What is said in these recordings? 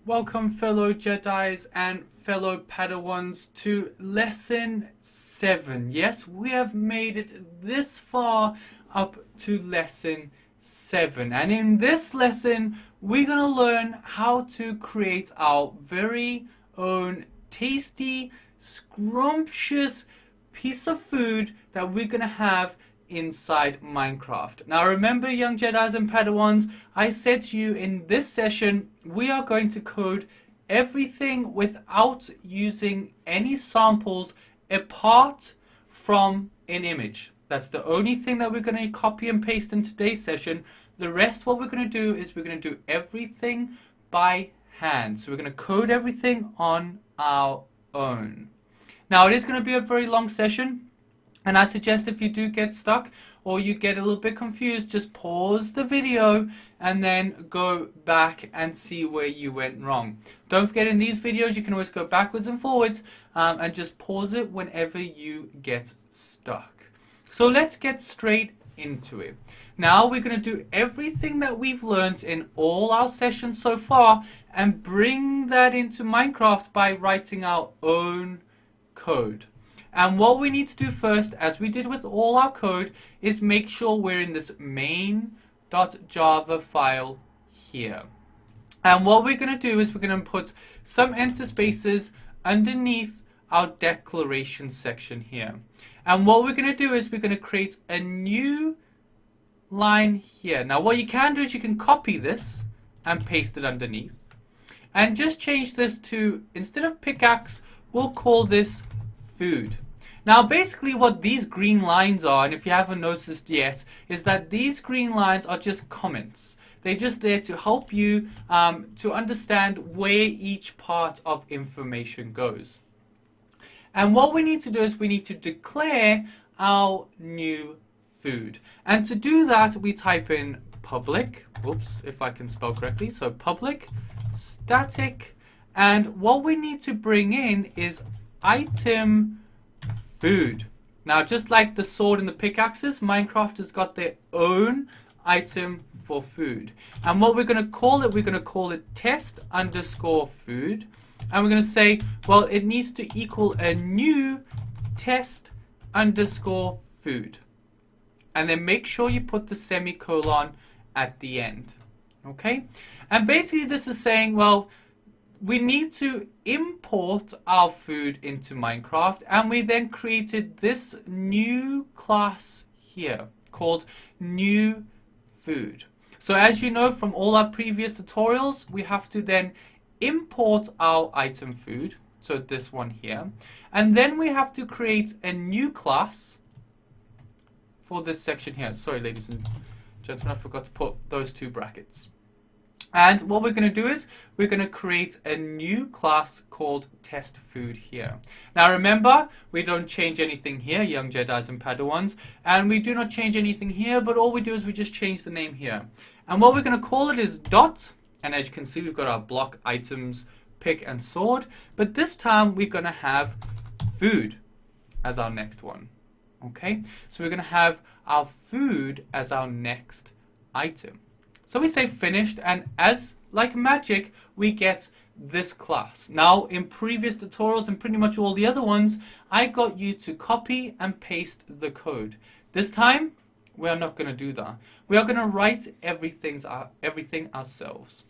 Welcome fellow Jedis and fellow Padawans to lesson 7. Yes, we have made it this far up to lesson 7. And in this lesson, we're going to learn how to create our very own tasty, scrumptious piece of food that we're going to have inside Minecraft. Now remember, young Jedis and Padawans, I said to you in this session we are going to code everything without using any samples apart from an image. That's the only thing that we're going to copy and paste in today's session. The rest, what we're going to do is we're going to do everything by hand. So we're going to code everything on our own. Now it is going to be a very long session, and I suggest if you do get stuck or you get a little bit confused, just pause the video and then go back and see where you went wrong. Don't forget, in these videos you can always go backwards and forwards and just pause it whenever you get stuck. So let's get straight into it. Now we're going to do everything that we've learned in all our sessions so far and bring that into Minecraft by writing our own code. And what we need to do first, as we did with all our code, is make sure we're in this main.java file here. And what we're going to do is we're going to put some enter spaces underneath our declaration section here. And what we're going to do is we're going to create a new line here. Now what you can do is you can copy this and paste it underneath. And just change this to, instead of pickaxe, we'll call this food. Now basically what these green lines are, and if you haven't noticed yet, is that these green lines are just comments. They're just there to help you to understand where each part of information goes. And what we need to do is we need to declare our new food. And to do that we type in public, oops, if I can spell correctly, so public static, and what we need to bring in is item food. Now just like the sword and the pickaxes, Minecraft has got their own item for food. And what we're going to call it test underscore food. And we're going to say, well, it needs to equal a new test underscore food. And then make sure you put the semicolon at the end. Okay? And basically this is saying, well, we need to import our food into Minecraft, and we then created this new class here called new food. So as you know from all our previous tutorials, we have to then import our item food, so this one here, and then we have to create a new class for this section here. Sorry ladies and gentlemen, I forgot to put those two brackets. And what we're going to do is we're going to create a new class called test food here. Now remember, we don't change anything here, young Jedis and Padawans, and we do not change anything here, but all we do is we just change the name here. And what we're going to call it is dot, and as you can see we've got our block items, pick and sword, but this time we're going to have food as our next one. Okay, so we're going to have our food as our next item. So we say finished, and as like magic we get this class. Now in previous tutorials and pretty much all the other ones, I got you to copy and paste the code. This time we are not going to do that. We are going to write everything ourselves.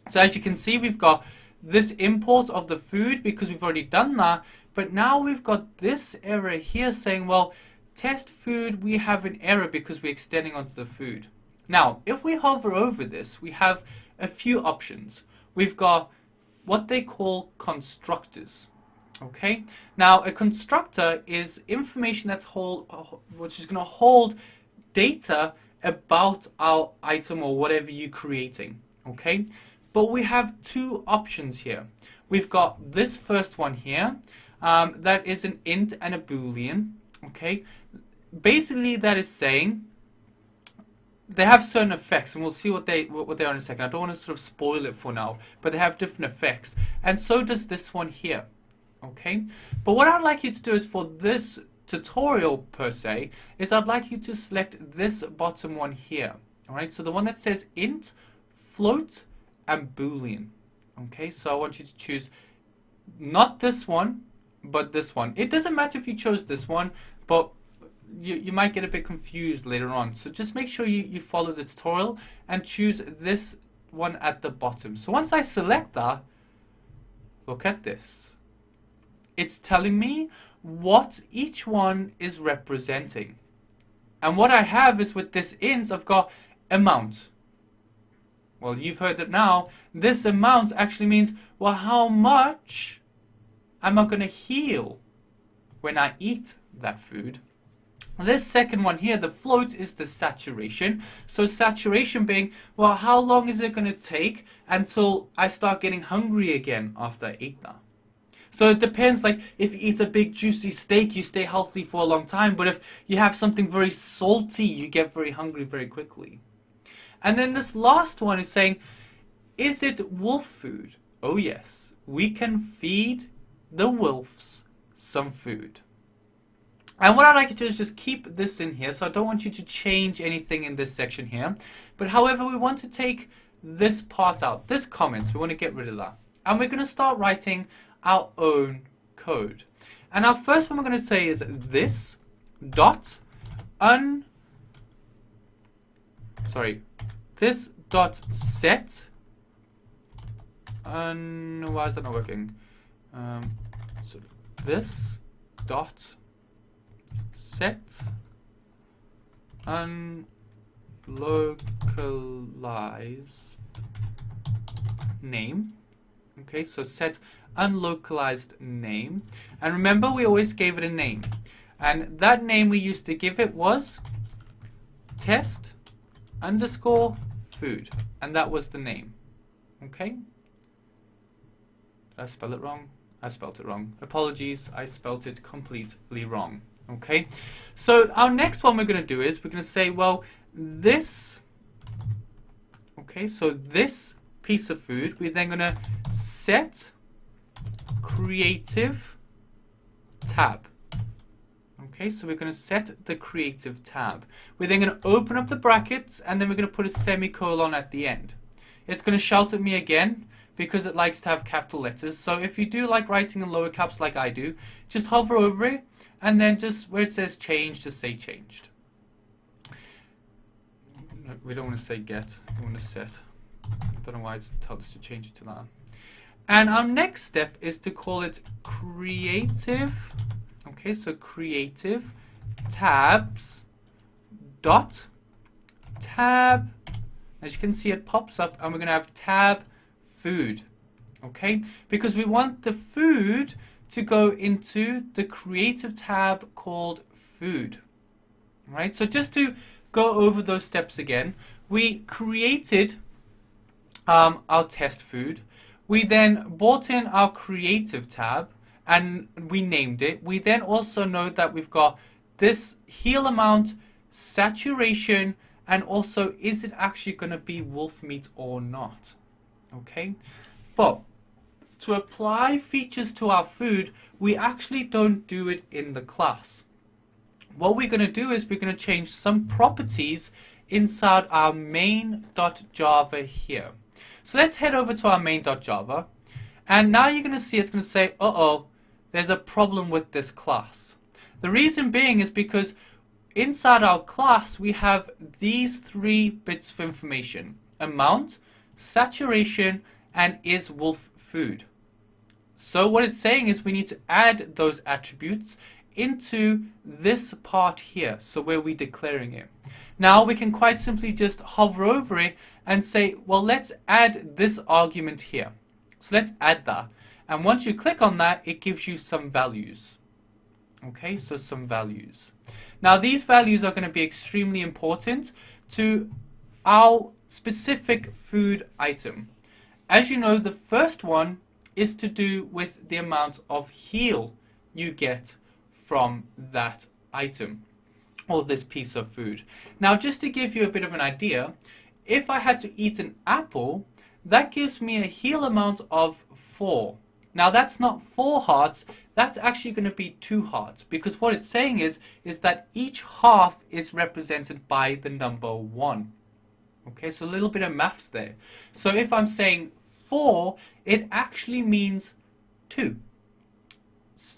So as you can see, we've got this import of the food because we've already done that, but now we've got this error here saying, well, test food, we have an error because we're extending onto the food. Now, if we hover over this, we have a few options. We've got what they call constructors. Okay? Now, a constructor is information that's which is going to hold data about our item or whatever you're creating. Okay? But we have two options here. We've got this first one here. That is an int and a boolean. Okay? Basically, that is saying they have certain effects, and we'll see what they are in a second. I don't want to sort of spoil it for now, but they have different effects, and so does this one here. Okay, but what I'd like you to do is, for this tutorial per se, is I'd like you to select this bottom one here. All right, so the one that says int, float, and boolean. Okay, so I want you to choose not this one, but this one. It doesn't matter if you chose this one, but you might get a bit confused later on. So just make sure you follow the tutorial and choose this one at the bottom. So once I select that, look at this. It's telling me what each one is representing. And what I have is with this int, I've got amount. Well, you've heard it now. This amount actually means, well, how much am I going to heal when I eat that food? This second one here, the float, is the saturation. So saturation being, well, how long is it going to take until I start getting hungry again after I ate that? So it depends, like if you eat a big juicy steak, you stay healthy for a long time. But if you have something very salty, you get very hungry very quickly. And then this last one is saying, is it wolf food? Oh yes, we can feed the wolves some food. And what I'd like you to do is just keep this in here. So I don't want you to change anything in this section here. But however, we want to take this part out, this comments, we want to get rid of that. And we're going to start writing our own code. And our first one we're going to say is this dot set why is that not working? So this dot set unlocalized name. Okay, so set unlocalized name. And remember, we always gave it a name. And that name we used to give it was test underscore food. And that was the name. Okay? Did I spell it wrong? I spelled it wrong. Apologies, I spelled it completely wrong. Okay? So our next one we're going to do is we're going to say, well, this, okay, so this piece of food, we're then going to set creative tab. Okay, so we're going to set the creative tab. We're then going to open up the brackets and then we're going to put a semicolon at the end. It's going to shout at me again because it likes to have capital letters. So if you do like writing in lower caps like I do, just hover over it and then just where it says change, just say changed. We don't want to say get, we want to set. I don't know why it's told us to change it to that. And our next step is to call it creative. Okay, so creative tabs dot tab. As you can see, it pops up and we're going to have tab food. Okay, because we want the food to go into the creative tab called food. Right, so just to go over those steps again, we created our test food. We then brought in our creative tab and we named it. We then also know that we've got this heal amount, saturation, and also is it actually going to be wolf meat or not? Okay, but to apply features to our food, we actually don't do it in the class. What we're going to do is we're going to change some properties inside our main.java here. So let's head over to our main.java. And now you're going to see it's going to say, uh-oh, there's a problem with this class. The reason being is because inside our class, we have these 3 bits of information: amount, saturation, and is wolf food. So what it's saying is we need to add those attributes into this part here, so where we're declaring it. Now we can quite simply just hover over it and say, well, let's add this argument here. So let's add that. And once you click on that, it gives you some values. Okay, so some values. Now these values are going to be extremely important to our specific food item. As you know, the first one is to do with the amount of heal you get from that item or this piece of food. Now, just to give you a bit of an idea, if I had to eat an apple, that gives me a heal amount of 4. Now, that's not 4 hearts, that's actually going to be 2 hearts, because what it's saying is that each half is represented by the number 1. Okay, so a little bit of maths there. So if I'm saying 4, it actually means 2.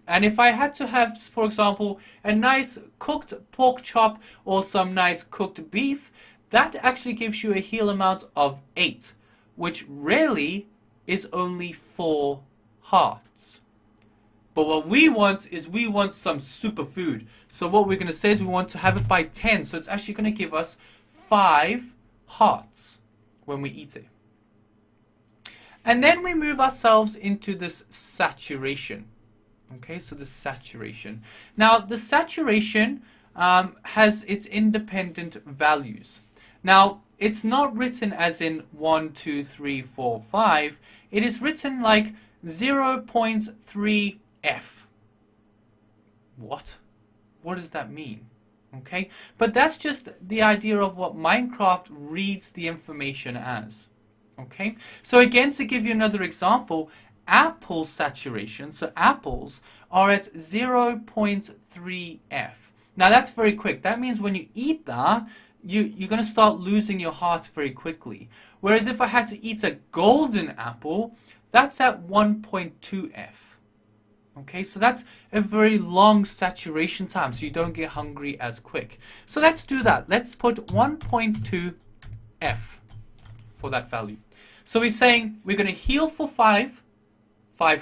And if I had to have, for example, a nice cooked pork chop or some nice cooked beef, that actually gives you a heal amount of 8, which really is only 4 hearts. But what we want is we want some superfood. So what we're going to say is we want to have it by 10. So it's actually going to give us 5 hearts when we eat it. And then we move ourselves into this saturation. Okay, so the saturation. Now, the saturation has its independent values. Now, it's not written as in 1, 2, 3, 4, 5. It is written like 0.3 F. What? What does that mean? Okay, but that's just the idea of what Minecraft reads the information as. Okay, so again, to give you another example, apple saturation, so apples are at 0.3 F. Now that's very quick. That means when you eat that, you're going to start losing your heart very quickly. Whereas if I had to eat a golden apple, that's at 1.2 F. Okay, so that's a very long saturation time, so you don't get hungry as quick. So let's do that. Let's put 1.2 F for that value. So we're saying we're going to heal for 5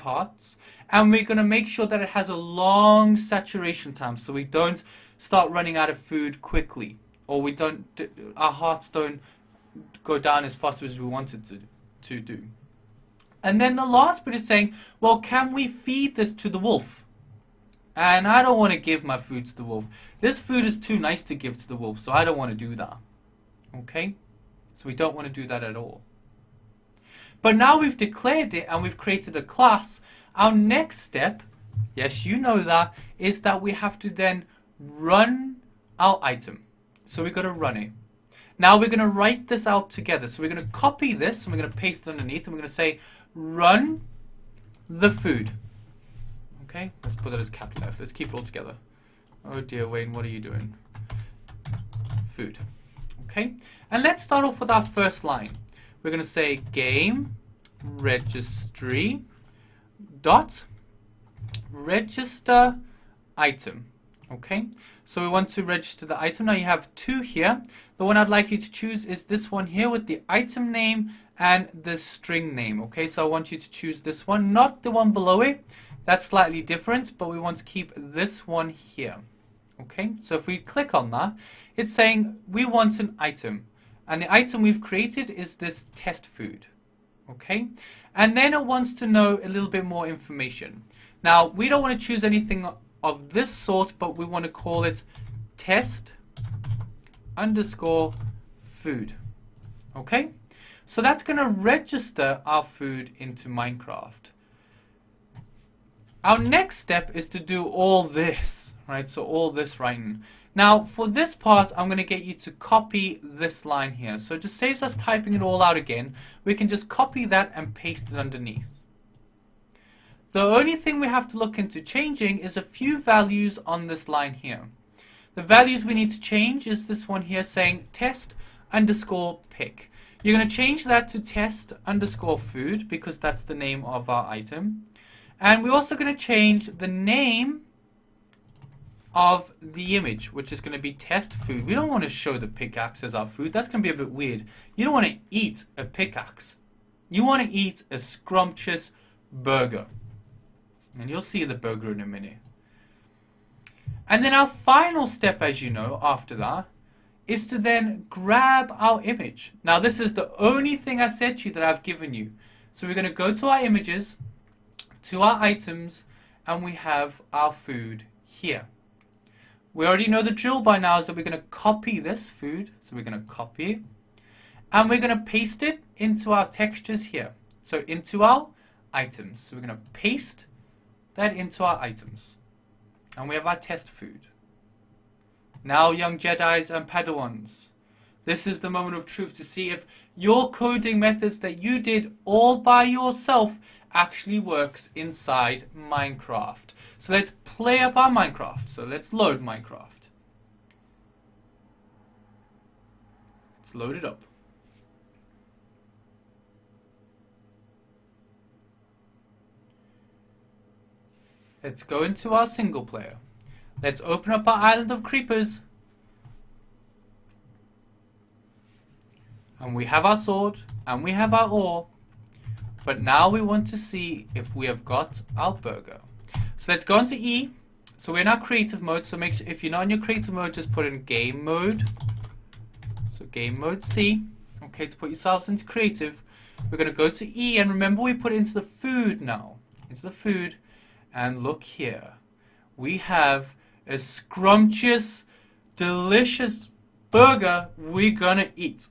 hearts, and we're going to make sure that it has a long saturation time, so we don't start running out of food quickly, or our hearts don't go down as fast as we wanted to do. And then the last bit is saying, well, can we feed this to the wolf? And I don't want to give my food to the wolf. This food is too nice to give to the wolf, so I don't want to do that. Okay? So we don't want to do that at all. But now we've declared it and we've created a class. Our next step, yes, you know that, is that we have to then run our item. So we've got to run it. Now we're going to write this out together. So we're going to copy this and we're going to paste it underneath, and we're going to say run the food. Okay, let's put that as capital F. Let's keep it all together. Oh dear, Wayne, what are you doing? Food. Okay, and let's start off with our first line. We're going to say game registry dot register item. Okay, so we want to register the item. Now you have 2 here. The one I'd like you to choose is this one here with the item name and the string name. Okay, so I want you to choose this one, not the one below it. That's slightly different, but we want to keep this one here. Okay, so if we click on that, it's saying we want an item. And the item we've created is this test food. Okay, and then it wants to know a little bit more information. Now, we don't want to choose anything of this sort, but we want to call it test underscore food. Okay, so that's going to register our food into Minecraft. Our next step is to do all this, right? So all this writing. Now, for this part, I'm going to get you to copy this line here. So it just saves us typing it all out again. We can just copy that and paste it underneath. The only thing we have to look into changing is a few values on this line here. The values we need to change is this one here saying test underscore pick. You're going to change that to test underscore food because that's the name of our item. And we're also going to change the name of the image, which is going to be test food. We don't want to show the pickaxe as our food. That's going to be a bit weird. You don't want to eat a pickaxe. You want to eat a scrumptious burger. And you'll see the burger in a minute. And then our final step, as you know, after that, is to then grab our image. Now, this is the only thing I said to you that I've given you. So we're going to go to our images, to our items, and we have our food here. We already know the drill by now is that we're going to copy this food. So we're going to copy it. And we're going to paste it into our textures here. So into our items. So we're going to paste that into our items. And we have our test food. Now, young Jedis and Padawans, this is the moment of truth to see if your coding methods that you did all by yourself actually works inside Minecraft. So let's play up our Minecraft. So let's load Minecraft. Let's load it up. Let's go into our single player. Let's open up our island of creepers. And we have our sword, and we have our ore. But now we want to see if we have got our burger. So let's go into E. So we're in our creative mode, so make sure, if you're not in your creative mode, just put in game mode. So game mode C. Okay, to put yourselves into creative. We're going to go to E, and remember we put it into the food now. Into the food. And look here. We have a scrumptious, delicious burger we're going to eat.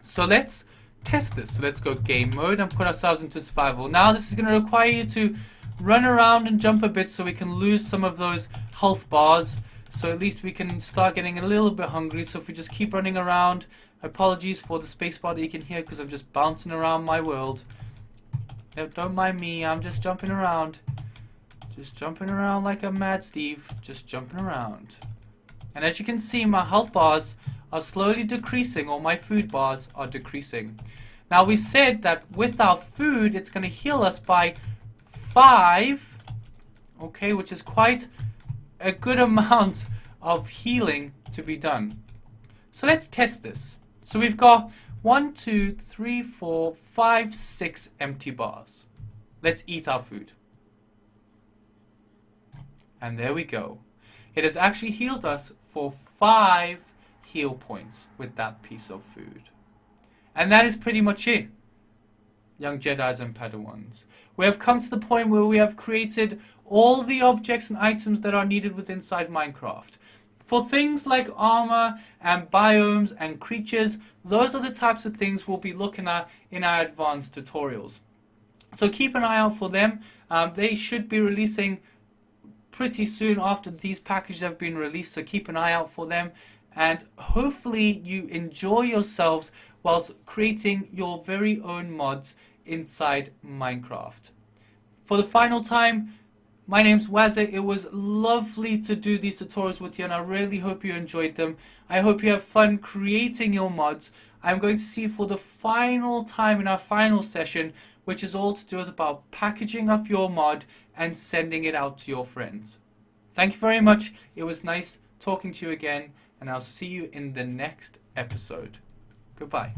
So let's test this. So let's go game mode and put ourselves into survival. Now this is going to require you to run around and jump a bit so we can lose some of those health bars. So at least we can start getting a little bit hungry. So if we just keep running around, apologies for the space bar that you can hear because I'm just bouncing around my world. No, don't mind me, I'm just jumping around. Just jumping around like a mad Steve. Just jumping around. And as you can see, my health bars are slowly decreasing, or my food bars are decreasing. Now we said that with our food, it's going to heal us by 5, okay, which is quite a good amount of healing to be done. So let's test this. So we've got 1, 2, 3, 4, 5, 6 empty bars. Let's eat our food. And there we go. It has actually healed us for 5 heal points with that piece of food. And that is pretty much it, young Jedis and Padawans. We have come to the point where we have created all the objects and items that are needed within inside Minecraft. For things like armor and biomes and creatures, those are the types of things we'll be looking at in our advanced tutorials. So keep an eye out for them. They should be releasing pretty soon after these packages have been released, so keep an eye out for them. And hopefully you enjoy yourselves whilst creating your very own mods inside Minecraft. For the final time, my name's Wazza. It was lovely to do these tutorials with you, and I really hope you enjoyed them. I hope you have fun creating your mods. I'm going to see you for the final time in our final session, which is all to do with about packaging up your mod and sending it out to your friends. Thank you very much. It was nice talking to you again, and I'll see you in the next episode. Goodbye.